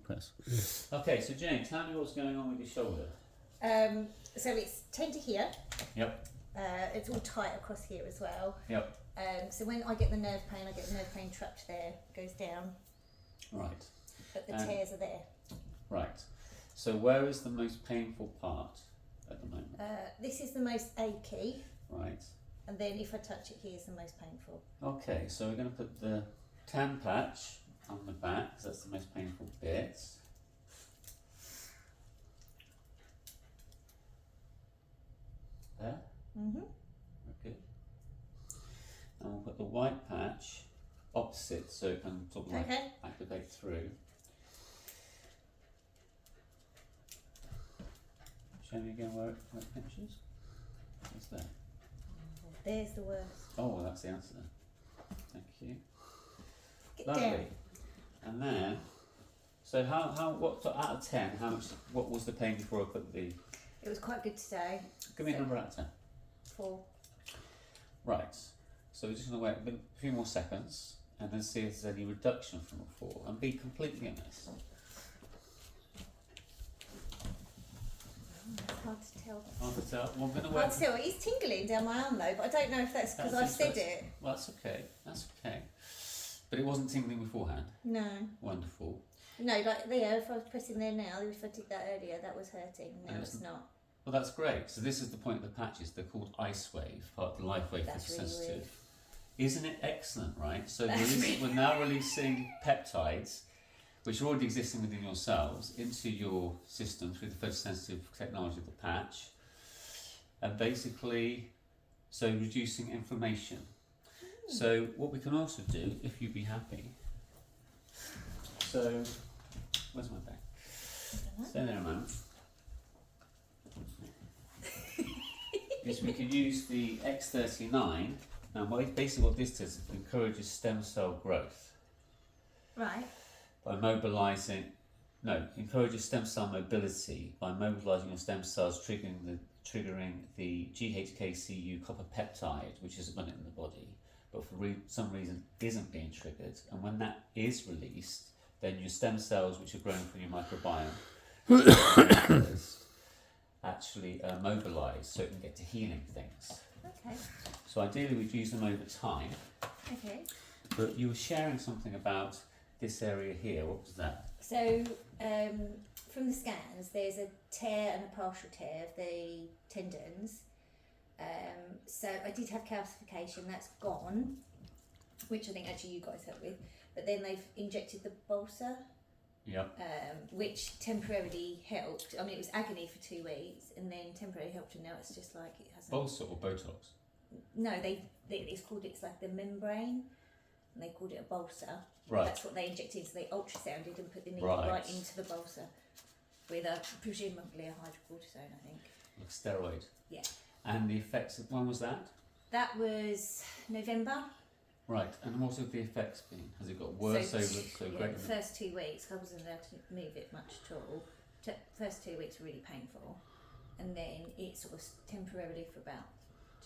Press. Okay, so Jane, tell me what's going on with your shoulder. So it's tender here. Yep. It's all tight across here as well. Yep. So when I get the nerve pain, I get the nerve pain trapped there, goes down. Right. But the tears are there. Right. So where is the most painful part at the moment? This is the most achy. Right. And then if I touch it here, it's the most painful. Okay, so we're going to put the tan patch on the back, because that's the most painful bit. There. Mm-hmm. Good. And we'll put the white patch opposite, so it can sort of like activate through. Show me again where it pinches. What's that? There's the worst. Oh, well, that's the answer. Thank you. Get Lovely. down. And then, so what out of 10? What was the pain before I put the? It was quite good today. Give me a number out of 10. 4. Right. So we're just going to wait a few more seconds and then see if there's any reduction from a 4, and be completely honest. It's hard to tell. Hard to tell. Well, I'm going to Hard wait. to tell. It's tingling down my arm though, but I don't know if that's because I've said it. Well, that's okay. That's okay. But it wasn't tingling beforehand. No. Wonderful. No, like there, if I was pressing there now, if I did that earlier, that was hurting. Now it's not. Well, that's great. So this is the point of the patches. They're called LifeWave, part of the LifeWave That's for really sensitive. weird. Isn't it excellent, right? So we're now releasing peptides, which are already existing within your cells, into your system through the photosensitive technology of the patch, and basically, so reducing inflammation. So what we can also do, if you'd be happy, so where's my bag? Stay there a moment. Is we can use the X39. Now, basically what this does, it encourages stem cell growth. Right. By encourages stem cell mobility by mobilising your stem cells, triggering the GHKCU copper peptide, which is abundant in the body, but for some reason isn't being triggered. And when that is released, then your stem cells, which are growing from your microbiome, actually mobilise so it can get to healing things. Okay. So ideally we'd use them over time. Okay. But you were sharing something about this area here. What was that? So from the scans, there's a tear and a partial tear of the tendons. So I did have calcification, that's gone, which I think actually you guys helped with. But then they've injected the balsa. Yep. Which temporarily helped. I mean, it was agony for 2 weeks, and then temporarily helped, and now it's just like it hasn't. Balsa or Botox? No, it's like the membrane, and they called it a balsa. Right. That's what they injected. So they ultrasounded and put the needle Right. into the balsa with presumably a hydrocortisone, I think. Like steroid. Yeah. And the effects when was that? That was November. Right. And what have the effects been? Has it got worse The first 2 weeks, I wasn't allowed to move it much at all. First 2 weeks were really painful, and then it sort of temporarily for about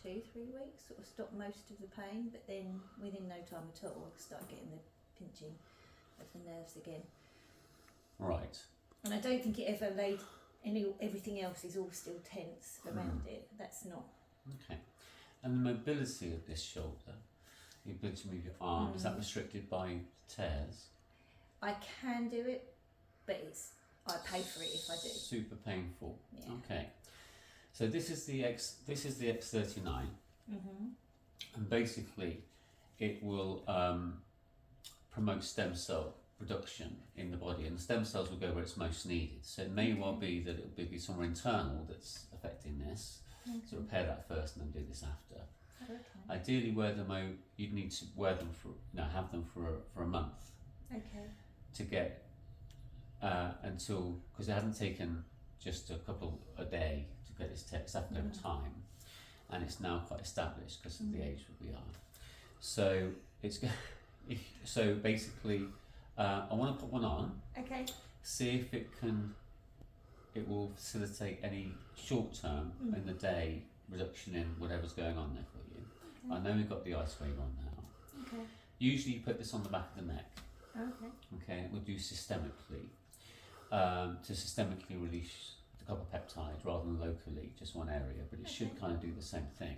2-3 weeks sort of stopped most of the pain, but then within no time at all I started getting the pinching of the nerves again. Right. And I don't think it ever laid everything else is all still tense around it. That's not. Okay. And the mobility of this shoulder, the ability to move your arm, is that restricted by tears? I can do it, but I pay for it if I do. Super painful. Yeah. Okay. So this is the X39, and basically it will promote stem cell production in the body, and the stem cells will go where it's most needed. So it may well be that it will be somewhere internal that's affecting this. So repair that first and then do this after. Okay. Ideally, you'd need to wear them have them for a month. Okay. To get because it hasn't taken just a day to get this text happened over time, and it's now quite established because of the age that we are. So so basically, I want to put one on. Okay. See if it will facilitate any short term in the day reduction in whatever's going on there for you. I know we've got the ice wave on now. Okay. Usually you put this on the back of the neck. Okay. Okay, it will do systemically to systemically release the copper peptide rather than locally, just one area, but it should kind of do the same thing.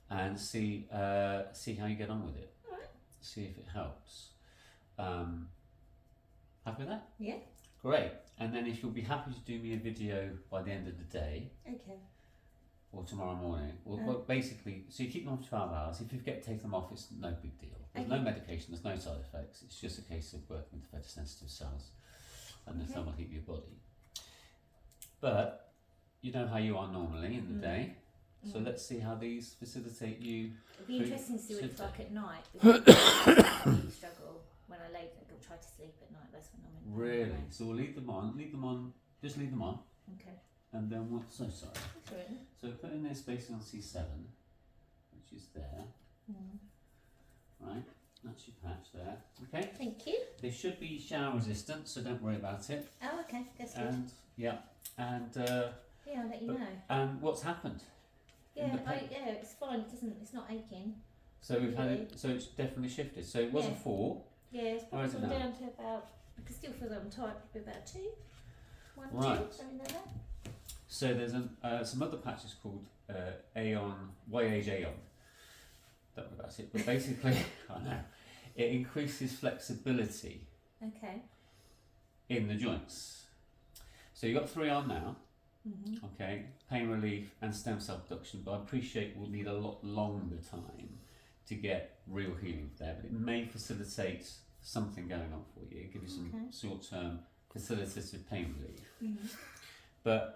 And see how you get on with it. All right. See if it helps. Happy with that? Yeah. Great. And then if you'll be happy to do me a video by the end of the day. Okay. Or tomorrow morning. Well, basically, so you keep them on for 12 hours. If you forget to take them off, it's no big deal. There's no medication, there's no side effects. It's just a case of working with the photosensitive cells and the thermal heat of your body. But you know how you are normally in the day. So let's see how these facilitate you. It'd be interesting to see what it's like at night. Because I struggle when I lay there. I'll try to sleep at night. That's when I'm in. Really? So we'll leave them on. Just leave them on. Okay. And then we'll. So sorry. That's all right. So put in there spacing on C7, which is there. Right. That's your patch there. Okay. Thank you. They should be shower resistant, so don't worry about it. Oh, okay. That's good. And yeah. And yeah, I'll let you know. and what's happened? Yeah, it's fine. It's not aching. So we've had it. So it's definitely shifted. So it was a 4. Yeah, it's Where probably is it gone now? down to about. I can still feel that I'm tired. Probably about 2, 1, Right. 2, something like that. So there's some other patches called Aeon, YH Aeon. Don't worry about it. But basically, I know it increases flexibility. Okay. In the joints. So you've got 3 on now. Okay, pain relief and stem cell production, but I appreciate we'll need a lot longer time to get real healing there, but it may facilitate something going on for you, give you some short-term facilitative pain relief. But